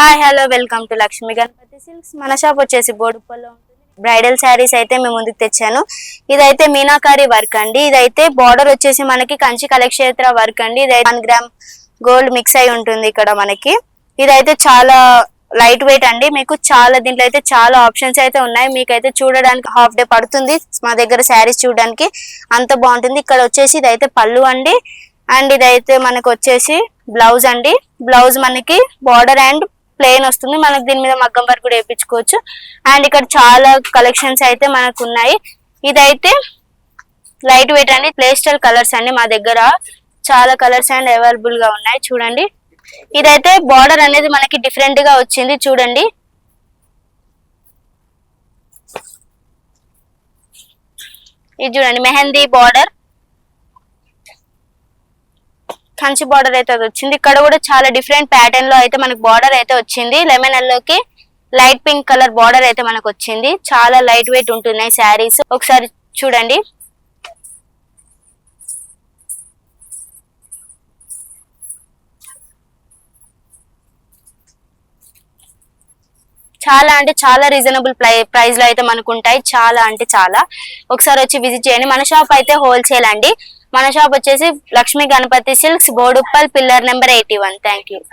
Hi hello welcome to Lakshmi Ganapathi Silks. మన shop వచ్చేసి బోడుప్పల్లో ఉంటుంది. బ్రైడల్ శారీస్ అయితే మేము ముందుకు తెచ్చాను. ఇదైతే మీనాకారి వర్క్ అండి. ఇదైతే బార్డర్ వచ్చేసి మనకి కంచి కలక్షేత్ర వర్క్ అండి. ఇది 1 గ్రామ్ గోల్డ్ మిక్స్ అయి ఉంటుంది ఇక్కడ మనకి. ఇదైతే చాలా లైట్ వెయిట్ అండి. మీకు చాలా దీంట్లో అయితే చాలా ఆప్షన్స్ అయితే ఉన్నాయి. మీకైతే చూడడానికి హాఫ్ డే పడుతుంది మా దగ్గర శారీస్ చూడడానికి, అంత బాగుంటుంది. ఇక్కడ వచ్చేసి ఇదైతే పళ్ళు అండి. అండ్ ఇదైతే మనకు వచ్చేసి బ్లౌజ్ అండి. బ్లౌజ్ మనకి బార్డర్ అండ్ ప్లెయిన్ వస్తుంది. మనకు దీని మీద మగ్గం వర్క్ కూడా వేయించుకోవచ్చు. అండ్ ఇక్కడ చాలా కలెక్షన్స్ అయితే మనకు ఉన్నాయి. ఇదైతే లైట్ వెయిట్ అండి. పేస్టల్ కలర్స్ అండి. మా దగ్గర చాలా కలర్స్ అండ్ అవైలబుల్ గా ఉన్నాయి చూడండి. ఇదైతే బార్డర్ అనేది మనకి డిఫరెంట్ గా వచ్చింది చూడండి. ఇది చూడండి మెహందీ బార్డర్, కంచి బార్డర్ అయితే అది వచ్చింది. ఇక్కడ కూడా చాలా డిఫరెంట్ ప్యాటర్న్ లో అయితే మనకు బార్డర్ అయితే వచ్చింది. లెమన్ ఎల్లోకి లైట్ పింక్ కలర్ బార్డర్ అయితే మనకు వచ్చింది. చాలా లైట్ వెయిట్ ఉంటున్నాయి శారీస్, ఒకసారి చూడండి. చాలా అంటే చాలా రీజనబుల్ ప్రైస్ లో అయితే మనకు ఉంటాయి. చాలా అంటే చాలా, ఒకసారి వచ్చి విజిట్ చేయండి. మన షాప్ అయితే హోల్సేల్ అండి. మన షాప్ వచ్చేసి Lakshmi Ganapathi Silks, Boduppal, pillar number 81. Thank you.